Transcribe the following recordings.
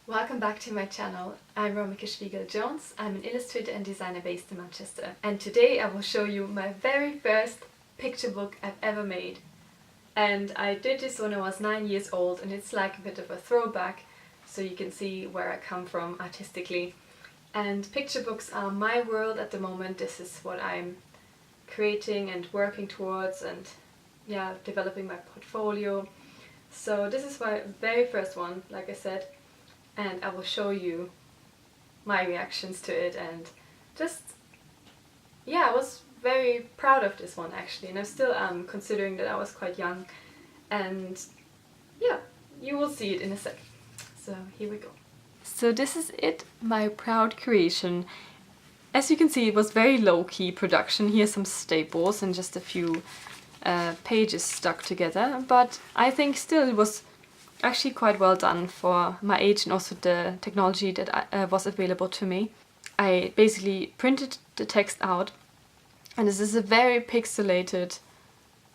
Welcome back to my channel. I'm Romica Spiegl-Jones. I'm an illustrator and designer based in Manchester. And today I will show you my very first picture book I've ever made. And I did this when I was 9 years old, and it's like a bit of a throwback, so you can see where I come from artistically. And picture books are my world at the moment. This is what I'm creating and working towards, and yeah, developing my portfolio. So this is my very first one, like I said. And I will show you my reactions to it, and just, yeah, I was very proud of this one actually, and I'm still considering that I was quite young, and yeah, you will see it in a sec. So here we go. So this is it, my proud creation. As you can see, it was very low-key production. Here's some staples and just a few pages stuck together, but I think still it was actually quite well done for my age and also the technology that was available to me. I basically printed the text out, and this is a very pixelated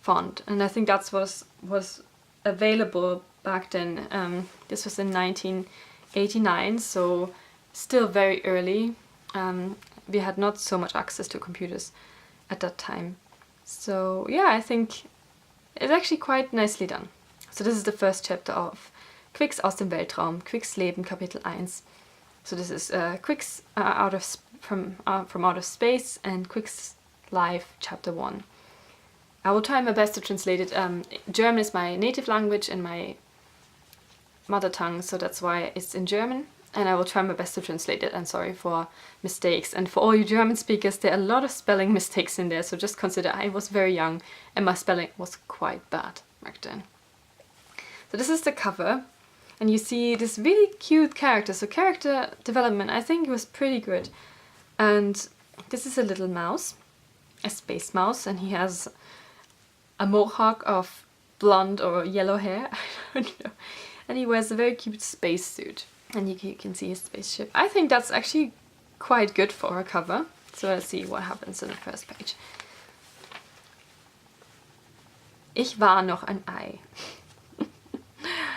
font, and I think that's was available back then. This was in 1989, so still very early. We had not so much access to computers at that time. So yeah, I think it's actually quite nicely done. So this is the first chapter of Quicks aus dem Weltraum, Quicks Leben, Kapitel 1. So this is Quicks from outer space and Quicks life, chapter 1. I will try my best to translate it. German is my native language and my mother tongue, so that's why it's in German. And I will try my best to translate it. I'm sorry for mistakes. And for all you German speakers, there are a lot of spelling mistakes in there, so just consider I was very young and my spelling was quite bad back then. So this is the cover, and you see this really cute character. So character development, I think, was pretty good. And this is a little mouse, a space mouse, and he has a mohawk of blonde or yellow hair, I don't know. And he wears a very cute space suit, and you can see his spaceship. I think that's actually quite good for a cover. So let's see what happens in the first page. Ich war noch ein Ei.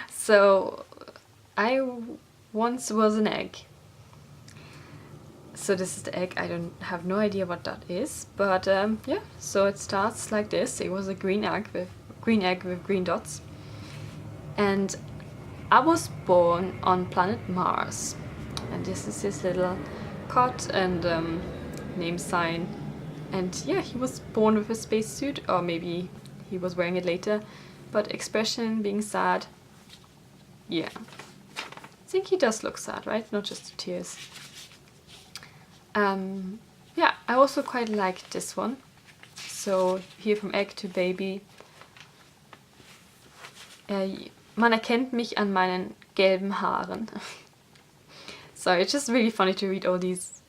So, I once was an egg. So this is the egg. I don't have no idea what that is, but yeah. So it starts like this. It was a green egg with green dots, and I was born on planet Mars. And this is his little cot and name sign. And yeah, he was born with a spacesuit, or maybe he was wearing it later. But expression being sad. Yeah, I think he does look sad, right? Not just the tears. Yeah, I also quite like this one. So here from egg to baby. Man erkennt mich an meinen gelben Haaren. So it's just really funny to read all these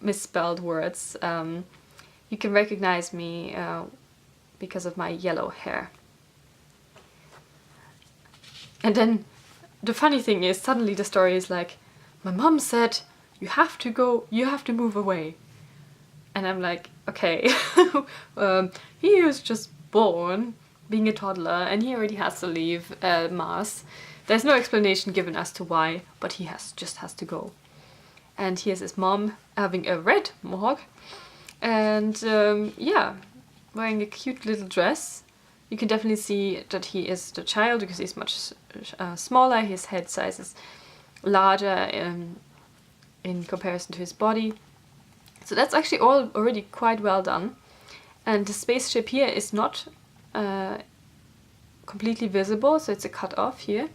misspelled words. You can recognize me because of my yellow hair. And then the funny thing is, suddenly the story is like, my mom said, you have to go, you have to move away. And I'm like, okay, he was just born being a toddler and he already has to leave Mars. There's no explanation given as to why, but he just has to go. And here's his mom having a red mohawk and yeah, wearing a cute little dress. You can definitely see that he is the child because he's much smaller. His head size is larger in comparison to his body. So that's actually all already quite well done. And the spaceship here is not completely visible, so it's a cut off here.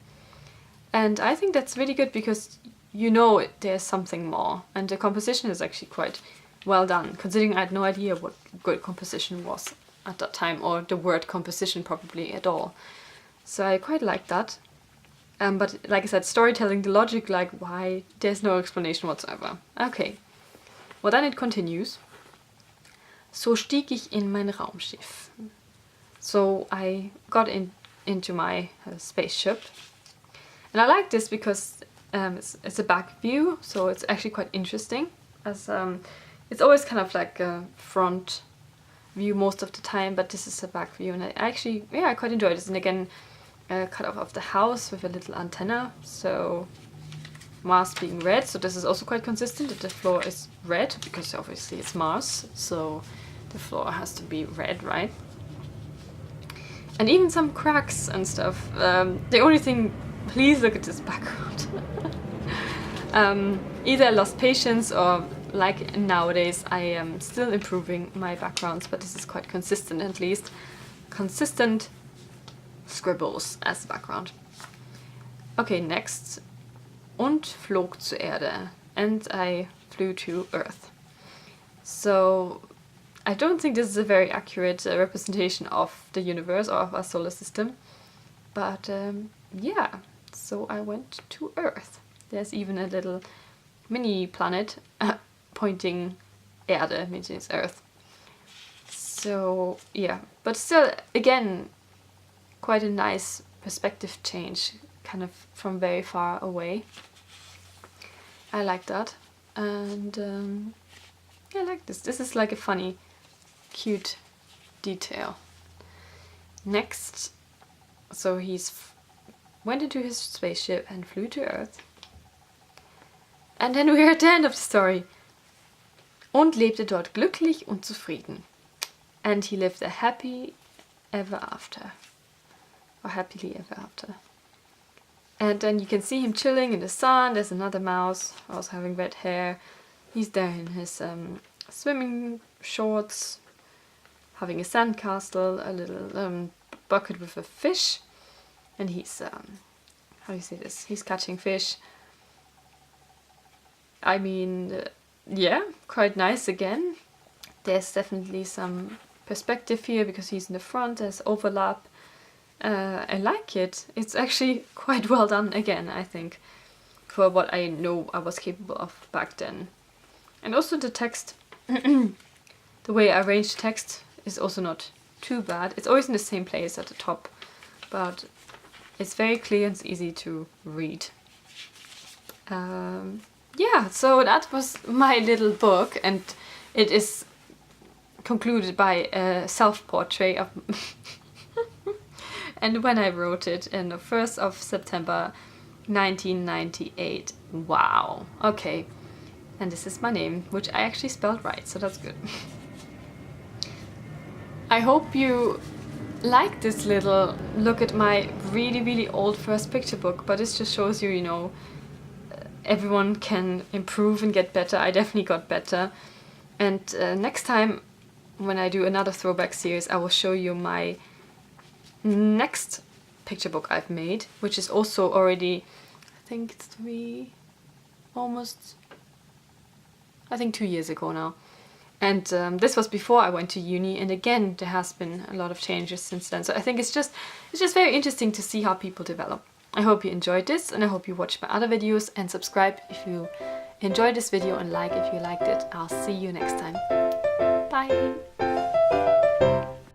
And I think that's really good because you know there's something more. And the composition is actually quite well done, considering I had no idea what good composition was at that time, or the word composition probably at all. So I quite like that. But like I said, storytelling, the logic, like why, there's no explanation whatsoever. Okay, well then it continues. So stieg ich in mein Raumschiff. So I got into my spaceship. And I like this because it's a back view, so it's actually quite interesting. As it's always kind of like a front view most of the time, but this is a back view, and I actually, yeah, I quite enjoy this. And again, cut off of the house with a little antenna, so Mars being red, so this is also quite consistent that the floor is red, because obviously it's Mars, so the floor has to be red, right? And even some cracks and stuff. The only thing, please look at this background. Either I lost patience, or like nowadays I am still improving my backgrounds, but this is quite consistent, at least. Consistent scribbles as the background. Okay, next. Und flog zur Erde. And I flew to Earth. So I don't think this is a very accurate representation of the universe or of our solar system. But yeah, so I went to Earth. There's even a little mini planet pointing Erde, means it's Earth. So yeah, but still, again, quite a nice perspective change, kind of from very far away. I like that, and I like this. This is like a funny, cute detail. Next, so went into his spaceship and flew to Earth. And then we're at the end of the story. Und lebte dort glücklich und zufrieden. And he lived a happy ever after. Or happily ever after. And then you can see him chilling in the sun. There's another mouse, also having red hair. He's there in his swimming shorts, having a sandcastle, a little bucket with a fish. And he's, how do you say this? He's catching fish. I mean, yeah, quite nice again. There's definitely some perspective here because he's in the front, there's overlap. I like it. It's actually quite well done again, I think, for what I know I was capable of back then. And also the text, the way I arranged text is also not too bad. It's always in the same place at the top, but it's very clear and it's easy to read. Yeah, so that was my little book, and it is concluded by a self-portrait of and when I wrote it in the 1st of September 1998. Wow, okay. And this is my name, which I actually spelled right, so that's good. I hope you like this little look at my really, really old first picture book, but this just shows you, you know, everyone can improve and get better. I definitely got better. And next time when I do another throwback series, I will show you my next picture book I've made, which is also already, I think 2 years ago now. And this was before I went to uni, and again there has been a lot of changes since then. So I think it's just very interesting to see how people develop. I hope you enjoyed this, and I hope you watched my other videos and subscribe if you enjoyed this video, and like if you liked it. I'll see you next time. Bye!